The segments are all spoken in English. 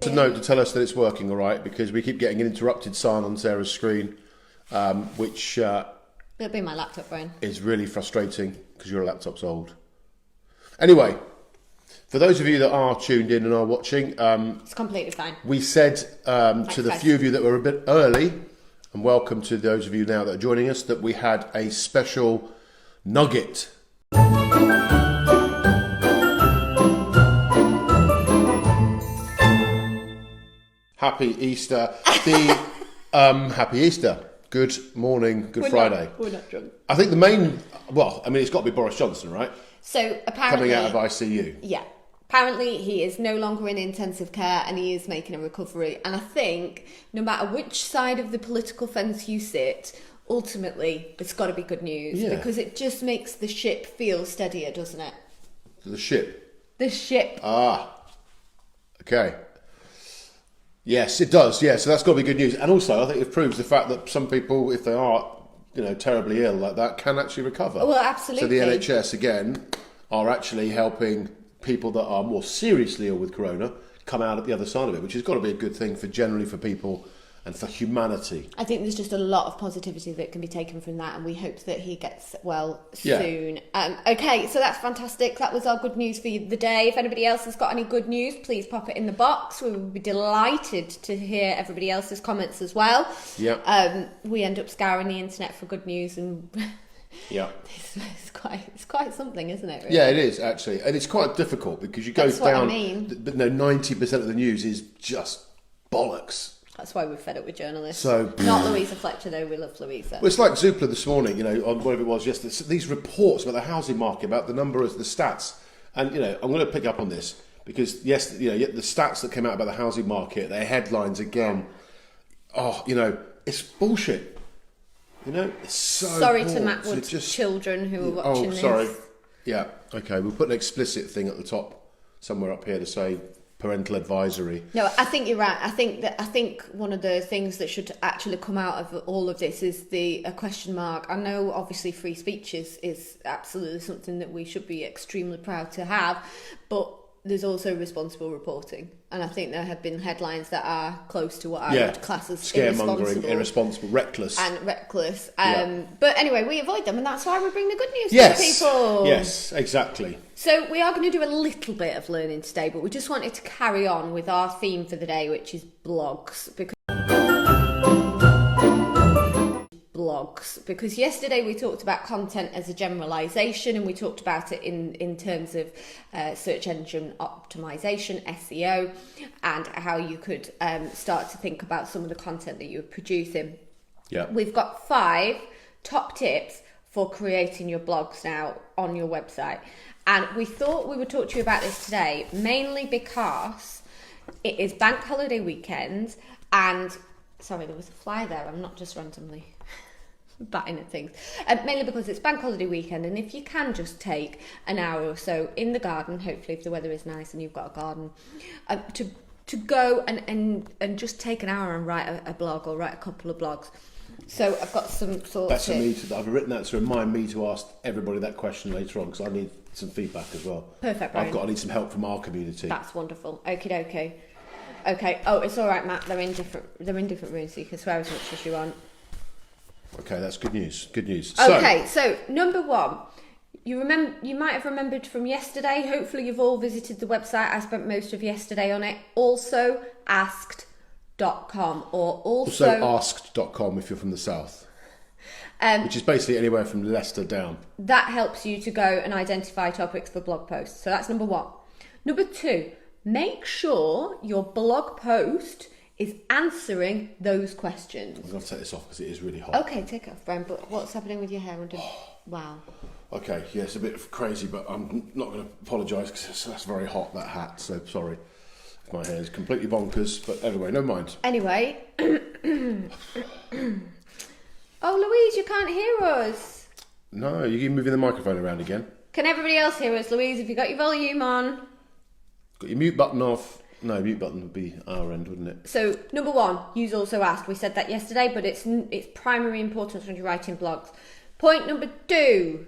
a note to tell us that it's working all right, because we keep getting an interrupted sign on Sarah's screen, which It'll be my laptop, Brian. is really frustrating because your laptop's old. Anyway, for those of you that are tuned in and are watching, It's completely fine. we said to the guys. few of you that were a bit early, and welcome to those of you now that are joining us, that we had a special nugget. Happy Easter. Happy Easter. Good morning, good Friday. We're not drunk. I think the main, it's got to be Boris Johnson, right? So apparently, Coming out of ICU. yeah. Apparently, he is no longer in intensive care and he is making a recovery. And I think no matter which side of the political fence you sit, ultimately, it's got to be good news because it just makes the ship feel steadier, doesn't it? The ship. The ship. Okay. Yes, it does. Yeah, so that's got to be good news. And also, I think it proves the fact that some people, if they are, terribly ill like that, can actually recover. Well, absolutely. So the NHS, again, are actually helping people that are more seriously ill with corona come out at the other side of it, which has got to be a good thing for generally for people and for humanity. I think there's just a lot of positivity that can be taken from that, and we hope that he gets well soon. Okay, so that's fantastic. That was our good news for the day. If anybody else has got any good news, please pop it in the box. We would be delighted to hear everybody else's comments as well. Yeah. We end up scouring the internet for good news, and Yeah. it's quite something, isn't it? Really? Yeah, it is actually, and it's quite difficult because you go That's what I down. mean. But no, 90% of the news is just bollocks. That's why we're fed up with journalists. So not Louisa Fletcher, though. We love Louisa. Well, it's like Zoopla this morning, on whatever it was yesterday. These reports about the housing market, about the numbers, the stats, and I'm going to pick up on this because the stats that came out about the housing market, their headlines again. It's bullshit. It's so. Sorry poor. to Matt Wood's children who are watching this. Oh, sorry. Yeah. Okay. We'll put an explicit thing at the top somewhere up here to say parental advisory. No, I think you're right. I think one of the things that should actually come out of all of this is a question mark. I know obviously free speech is absolutely something that we should be extremely proud to have, but there's also responsible reporting. And I think there have been headlines that are close to what I would class as scaremongering, irresponsible, reckless. But anyway, we avoid them, and that's why we bring the good news to people. Yes, exactly. So we are going to do a little bit of learning today, but we just wanted to carry on with our theme for the day, which is blogs. Because yesterday we talked about content as a generalisation, and we talked about it in terms of search engine optimization, SEO, and how you could start to think about some of the content that you're producing. Yeah. We've got 5 top tips for creating your blogs now on your website. And we thought we would talk to you about this today, mainly because it is bank holiday weekend, and sorry, there was a fly there. I'm not just randomly batting at things. Mainly because it's bank holiday weekend, and if you can just take an hour or so in the garden, hopefully if the weather is nice and you've got a garden, to go and just take an hour and write a blog or write a couple of blogs. So I've got some sort of tips. I've written that to remind me to ask everybody that question later on, because I need some feedback as well. Perfect, Brian. I need some help from our community. That's wonderful. Okie dokie. Okay. Oh, it's all right, Matt. They're in different rooms, so you can swear as much as you want. Okay, that's good news. Good news. Okay, so number 1, you might have remembered from yesterday. Hopefully, you've all visited the website. I spent most of yesterday on it. Also asked.com or also asked.com if you're from the south, which is basically anywhere from Leicester down. That helps you to go and identify topics for blog posts. So that's number 1. Number 2, make sure your blog post is answering those questions. I'm going to take this off because it is really hot. Okay, take it off, Brian. But what's happening with your hair? Wow. Okay, yeah, it's a bit crazy, but I'm not going to apologise because that's very hot, that hat, so sorry. My hair is completely bonkers, but anyway, never mind. Anyway. Oh, Louise, you can't hear us. No, you're moving the microphone around again. Can everybody else hear us, Louise? Have you got your volume on? Got your mute button off. No, mute button would be our end, wouldn't it? So, number 1, use also asked. We said that yesterday, but it's primary importance when you're writing blogs. Point number 2,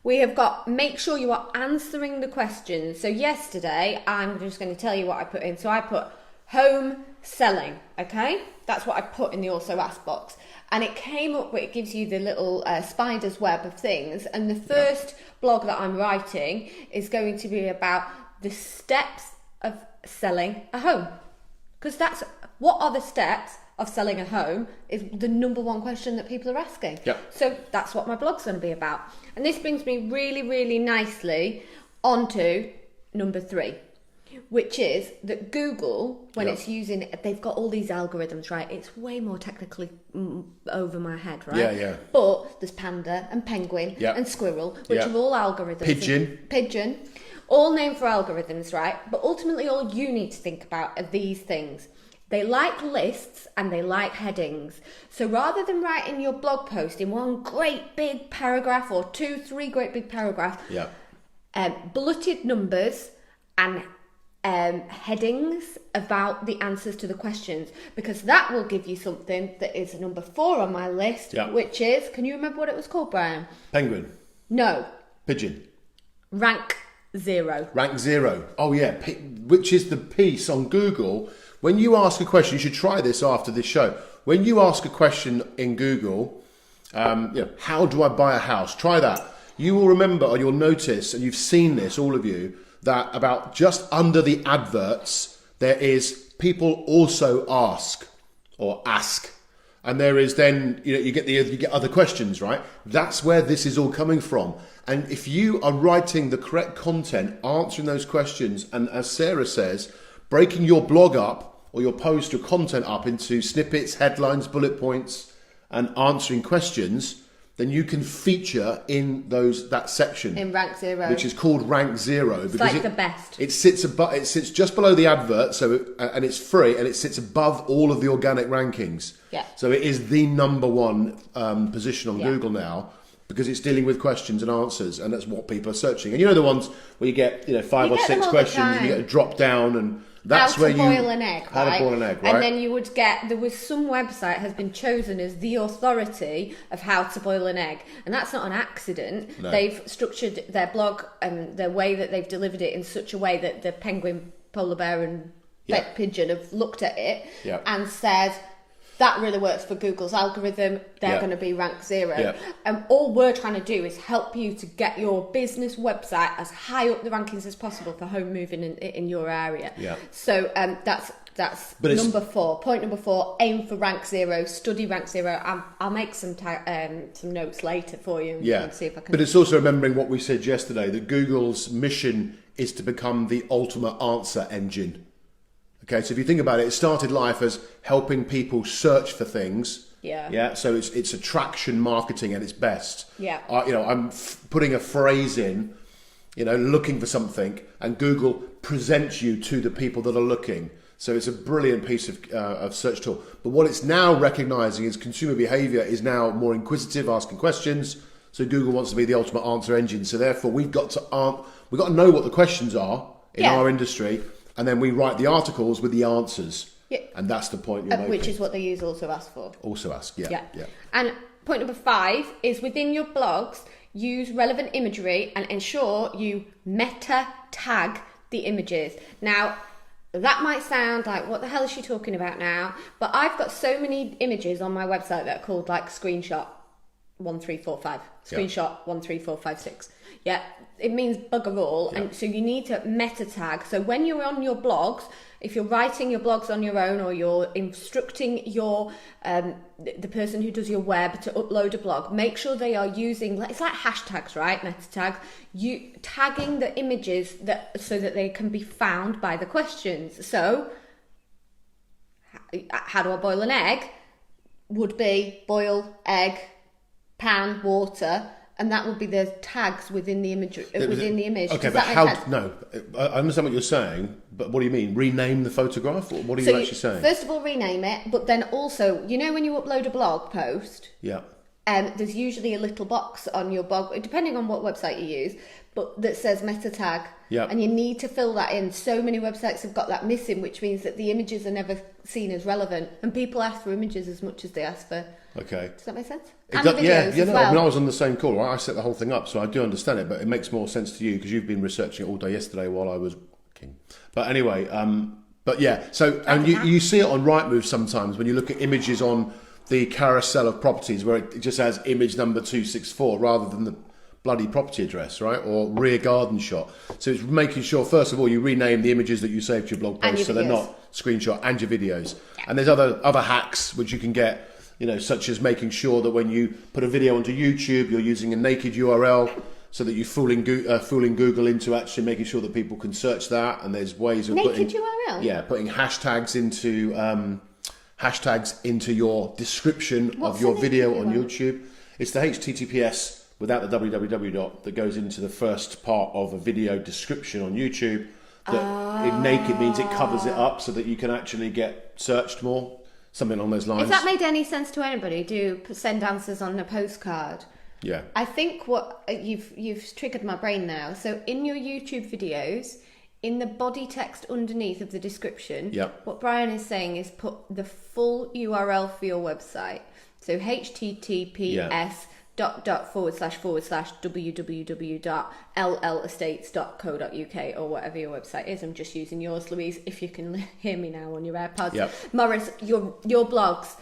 we have got make sure you are answering the questions. So yesterday, I'm just going to tell you what I put in. So I put home selling, okay? That's what I put in the also ask box. And it came up where it gives you the little spider's web of things. And the first blog that I'm writing is going to be about the steps of selling a home. Because that's, what are the steps of selling a home is the number one question that people are asking. Yep. So that's what my blog's going to be about. And this brings me really, really nicely onto number 3, which is that Google, when it's using, they've got all these algorithms, right? It's way more technically over my head, right? Yeah. But there's panda and penguin and squirrel, which are all algorithms. Pigeon, all named for algorithms, right? But ultimately, all you need to think about are these things. They like lists and they like headings. So rather than writing your blog post in one great big paragraph or 2-3 great big paragraphs, bulleted numbers and headings about the answers to the questions, because that will give you something that is number 4 on my list, which is, can you remember what it was called, Brian? Penguin. No. Pigeon. Rank 0. Rank 0. Oh yeah, which is the piece on Google. When you ask a question, you should try this after this show. When you ask a question in Google, how do I buy a house? Try that. You will remember, or you'll notice, and you've seen this, all of you, that about just under the adverts, there is people also ask or ask. And there is then, you get other questions, right? That's where this is all coming from. And if you are writing the correct content, answering those questions, and as Sarah says, breaking your blog up or your post or content up into snippets, headlines, bullet points, and answering questions, then you can feature in that section in Rank 0, which is called Rank 0. It's like the best. It sits just below the advert, and it's free, and it sits above all of the organic rankings. Yeah. So it is the number 1 position on Google now, because it's dealing with questions and answers, and that's what people are searching. And you know the ones where you get 5 or 6 questions, and you get a drop down, and that's where boil an egg, how right? to boil an egg, right? And then you would get, there was some website has been chosen as the authority of how to boil an egg, and that's not an accident. No. They've structured their blog and the way that they've delivered it in such a way that the penguin, polar bear, and pigeon have looked at it and said, that really works for Google's algorithm. They're going to be rank 0. Yeah. And all we're trying to do is help you to get your business website as high up the rankings as possible for home moving in your area. Yeah. So that's number 4. Point number 4, aim for rank 0, study rank 0. I'll make some notes later for you and see if I can. But it's also remembering what we said yesterday, that Google's mission is to become the ultimate answer engine. Okay, so if you think about it, it started life as helping people search for things. Yeah. Yeah. So it's attraction marketing at its best. Yeah. I'm putting a phrase in, looking for something, and Google presents you to the people that are looking. So it's a brilliant piece of search tool. But what it's now recognizing is consumer behavior is now more inquisitive, asking questions. So Google wants to be the ultimate answer engine. So therefore, we've got to know what the questions are in our industry. And then we write the articles with the answers. Yeah. And that's the point you're making. Which is what they use Also Ask for. Also Ask, yeah. And point number 5 is within your blogs, use relevant imagery and ensure you meta tag the images. Now, that might sound like, what the hell is she talking about now? But I've got so many images on my website that are called like screenshot 1345, screenshot 13456. Yeah, it means bugger all, and so you need to meta tag. So when you're on your blogs, if you're writing your blogs on your own, or you're instructing your the person who does your web to upload a blog, make sure they are using, it's like hashtags, right? Meta tags. You tagging the images so that they can be found by the questions. So how do I boil an egg? Would be boil, egg, pan, water. And that would be the tags within the image. Okay, but no, I understand what you're saying, but what do you mean? Rename the photograph? Or what are you actually saying? First of all, rename it, but then also, when you upload a blog post, there's usually a little box on your blog, depending on what website you use, but that says meta tag. Yeah. And you need to fill that in. So many websites have got that missing, which means that the images are never seen as relevant. And people ask for images as much as they ask for. Okay. Does that make sense? And the videos as well. I mean, I was on the same call, right? I set the whole thing up, so I do understand it, but it makes more sense to you because you've been researching it all day yesterday while I was working. But anyway, But yeah, so and you see it on Rightmove sometimes when you look at images on the carousel of properties where it just has image number 264 rather than the bloody property address, right? Or rear garden shot. So it's making sure, first of all, you rename the images that you saved to your blog post so they're not screenshot, and your videos. Yeah. And there's other hacks which you can get, you know, such as making sure that when you put a video onto YouTube, you're using a naked URL so that you're fooling Google into actually making sure that people can search that. And there's ways of naked URL? Yeah, putting hashtags into your description of your video on YouTube. It's the HTTPS without the www that goes into the first part of a video description on YouTube. That naked means it covers it up so that you can actually get searched more. Something along those lines. If that made any sense to anybody, do send answers on a postcard. Yeah. I think what you've triggered my brain now. So in your YouTube videos, in the body text underneath of the description, what Brian is saying is put the full URL for your website. So https www.llestates.co.uk or whatever your website is. I'm just using yours, Louise, if you can hear me now on your AirPods. Morris, your blogs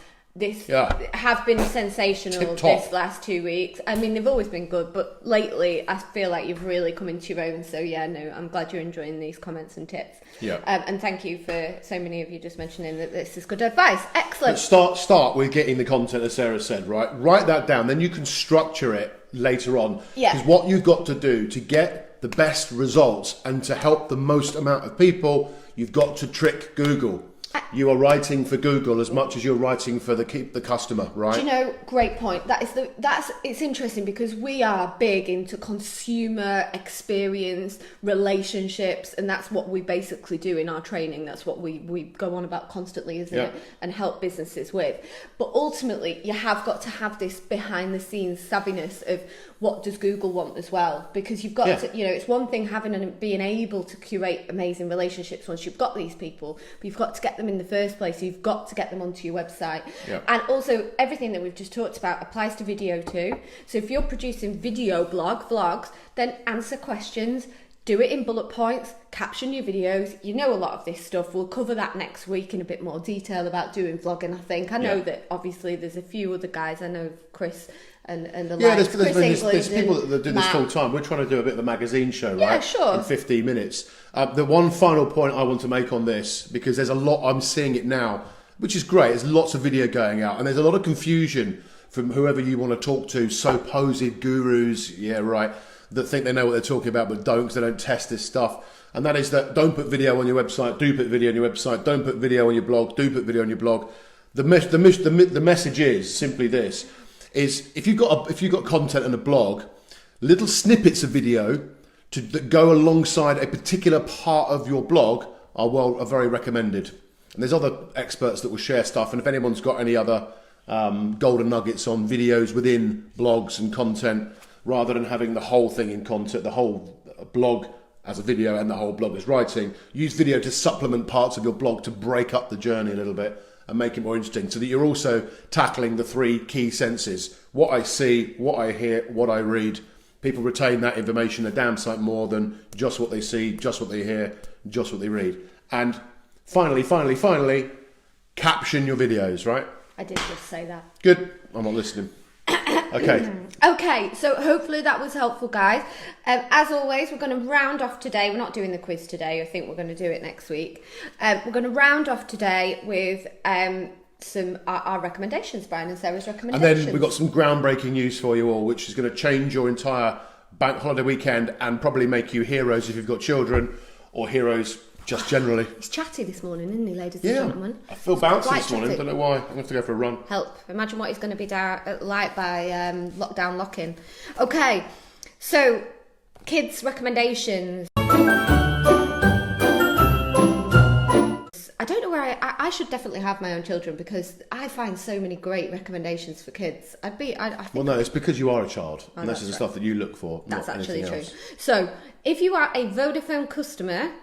have been sensational this last 2 weeks. I mean, they've always been good, but lately I feel like you've really come into your own. So yeah, no, I'm glad you're enjoying these comments and tips. And thank you for so many of you just mentioning that this is good advice. Excellent. But start with getting the content, as Sarah said, right? Write that down, then you can structure it later on. Because what you've got to do to get the best results and to help the most amount of people, you've got to trick Google. You are writing for Google as much as you're writing for the customer, right? Do you know, great point. It's interesting because we are big into consumer experience, relationships, and that's what we basically do in our training. That's what we go on about constantly, isn't it? And help businesses with. But ultimately, you have got to have this behind the scenes savviness of what does Google want as well, because you've got to, you know, it's one thing having and being able to curate amazing relationships once you've got these people, but you've got to get them in the first place. You've got to get them onto your website. And also everything that we've just talked about applies to video too. So if you're producing video vlogs, then answer questions, do it in bullet points, caption your videos. You know a lot of this stuff. We'll cover that next week in a bit more detail about doing vlogging, I think. I know that obviously there's a few other guys. I know Chris and the there's people that do this full time. We're trying to do a bit of a magazine show, right? Sure. In 15 minutes. The one final point I want to make on this, because there's a lot, I'm seeing it now, which is great. There's lots of video going out, and there's a lot of confusion from whoever you want to talk to, supposed gurus, that think they know what they're talking about but don't, because they don't test this stuff. And that is that don't put video on your website, do put video on your website, don't put video on your blog, do put video on your blog. The message is simply this, is if you've got content on a blog, little snippets of video that go alongside a particular part of your blog are very recommended. And there's other experts that will share stuff, and if anyone's got any other golden nuggets on videos within blogs and content, rather than having the whole thing in content, the whole blog as a video and the whole blog as writing, use video to supplement parts of your blog to break up the journey a little bit and make it more interesting, so that you're also tackling the three key senses: what I see, what I hear, what I read. People retain that information a damn sight more than just what they see, just what they hear, just what they read. And finally, caption your videos, right? I did just say that. Good. I'm not listening. Okay, so hopefully that was helpful, guys. As always, we're going to round off today. We're not doing the quiz today. I think we're going to do it next week. We're going to round off today with some our recommendations, Brian and Sarah's recommendations. And then we've got some groundbreaking news for you all, which is going to change your entire bank holiday weekend and probably make you heroes if you've got children, or heroes just generally. He's chatty this morning, isn't he, ladies and gentlemen? I feel bouncy this morning. Don't know why. I'm going to have to go for a run. Help. Imagine what he's going to be like by lockdown lock-in. Okay, so kids' recommendations. I don't know where I should definitely have my own children, because I find so many great recommendations for kids. I think well, no, it's because you are a child, and this is the stuff that you look for. That's not actually true. Else. So, if you are a Vodafone customer,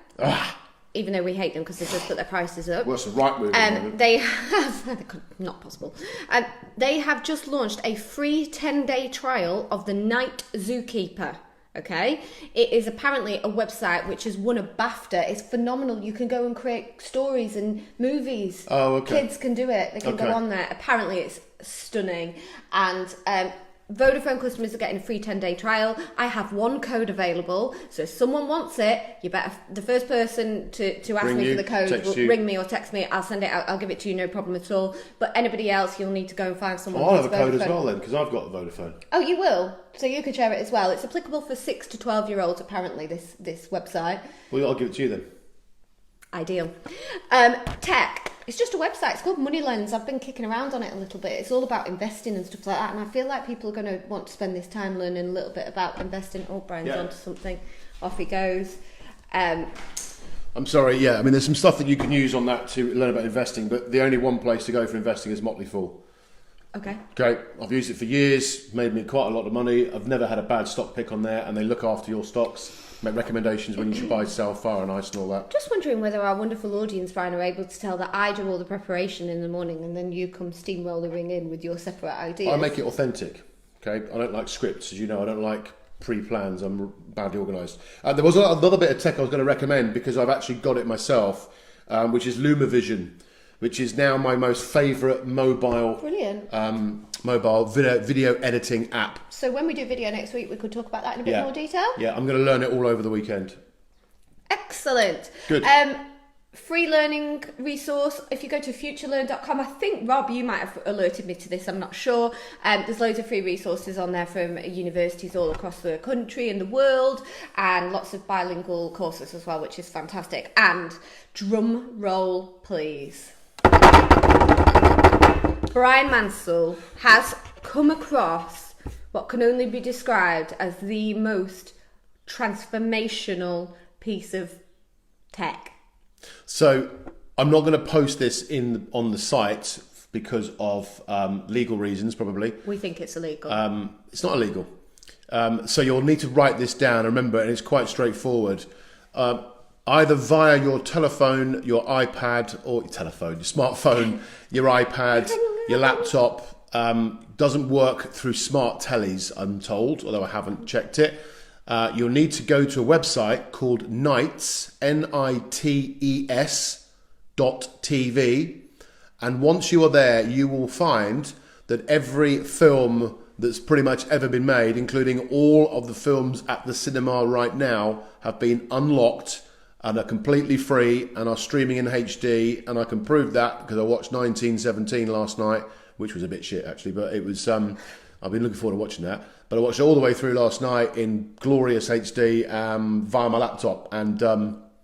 even though we hate them because they've just put their prices up. Well, it's the right move. They have, not possible. They have just launched a free 10-day trial of the Night Zookeeper. Okay, it is apparently a website which has won a BAFTA. It's phenomenal. You can go and create stories and movies. Oh, okay. Kids can do it. They can go Okay. on there. Apparently, it's stunning. And Vodafone customers are getting a free 10-day trial. I have one code available, so if someone wants it, you better. The first person to ask Ring me you, for the code text will you. ring me or text me. I'll send it out. I'll give it to you, no problem at all. But anybody else, you'll need to go and find someone. Oh, I'll who's have a code as Vodafone. well then, because I've got a Vodafone. Oh, you will. So you could share it as well. It's applicable for 6 to 12-year-olds. Apparently, this website. Well, I'll give it to you then. Ideal. Tech. It's just a website. It's called Moneylens. I've been kicking around on it a little bit. It's all about investing and stuff like that. And I feel like people are going to want to spend this time learning a little bit about investing. Oh, Brian's Yeah. onto something. Off he goes. I'm sorry, yeah. I mean, there's some stuff that you can use on that to learn about investing, but the only one place to go for investing is Motley Fool. Okay. Okay, I've used it for years, made me quite a lot of money. I've never had a bad stock pick on there, and they look after your stocks, make recommendations when you should buy, sell, fire and ice and all that. Just wondering whether our wonderful audience, Brian, are able to tell that I do all the preparation in the morning and then you come steamrolling in with your separate ideas. I make it authentic. Okay, I don't like scripts, as you know. I don't like pre-plans. I'm badly organised. There was another bit of tech I was going to recommend because I've actually got it myself, which is LumaVision, which is now my most favourite mobile Brilliant. mobile video editing app. So when we do video next week, we could talk about that in a bit Yeah. more detail. Yeah, I'm going to learn it all over the weekend. Excellent. Good. Free learning resource. If you go to futurelearn.com, I think, Rob, you might have alerted me to this, I'm not sure. There's loads of free resources on there from universities all across the country and the world, and lots of bilingual courses as well, which is fantastic. And drum roll, please. Brian Mansell has come across what can only be described as the most transformational piece of tech. So I'm not going to post this on the site because of legal reasons, probably. We think it's illegal. It's not illegal. So you'll need to write this down. Remember, and it's quite straightforward. Either via your telephone, your iPad, or your smartphone, your iPad, your laptop. Doesn't work through smart tellies, I'm told, although I haven't checked it. You'll need to go to a website called NITES, NITES.TV. And once you are there, you will find that every film that's pretty much ever been made, including all of the films at the cinema right now, have been unlocked and are completely free and are streaming in HD. And I can prove that because I watched 1917 last night, which was a bit shit actually, but it was... I've been looking forward to watching that. But I watched it all the way through last night in glorious HD via my laptop. And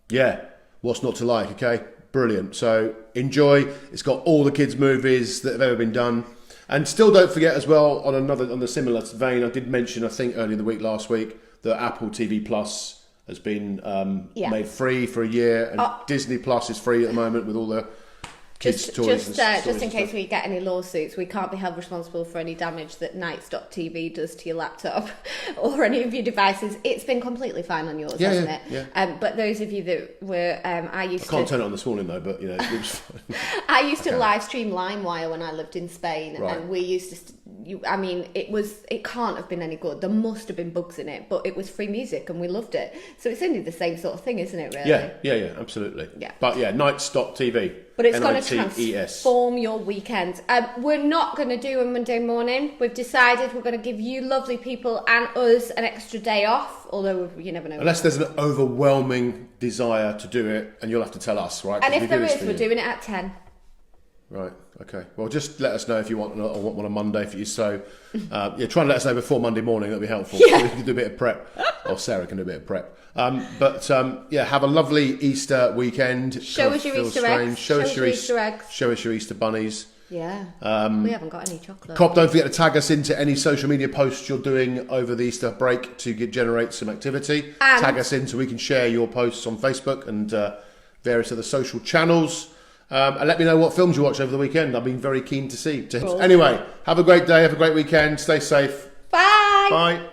yeah, what's not to like, okay? Brilliant. So enjoy. It's got all the kids' movies that have ever been done. And still don't forget as well, on the similar vein, I did mention, I think earlier in the week, last week, that Apple TV Plus has been made free for a year. And Disney Plus is free at the moment with all the kids' toys. Just in case we get any lawsuits, we can't be held responsible for any damage that Nights.tv does to your laptop or any of your devices. It's been completely fine on yours, hasn't it? Yeah. But those of you that were, I can't turn it on this morning though, but it was fine. I used to live stream LimeWire when I lived in Spain, Right. and we used to. It can't have been any good. There must have been bugs in it, but it was free music, and we loved it. So it's only the same sort of thing, isn't it? Really? Yeah, absolutely. Yeah. But yeah, Nights.tv. But it's going to NITES. transform your weekend. We're not going to do a Monday morning. We've decided we're going to give you lovely people and us an extra day off, although you never know. Unless there's an overwhelming desire to do it, and you'll have to tell us, right? And 'Cause if we do there this is, for we're you. doing it at 10. Right, okay. Well, just let us know if you want one on Monday for you. So, try and let us know before Monday morning. That'd be helpful. Yeah. So we can do a bit of prep. Or Sarah can do a bit of prep. Have a lovely Easter weekend. Show us your Easter eggs. Show us your Easter eggs. Show us your Easter bunnies. Yeah. We haven't got any chocolate. Don't forget to tag us into any social media posts you're doing over the Easter break to generate some activity. And tag us in so we can share your posts on Facebook and various other social channels. And let me know what films you watch over the weekend. I've been very keen to see. Cool. Anyway, have a great day. Have a great weekend. Stay safe. Bye. Bye.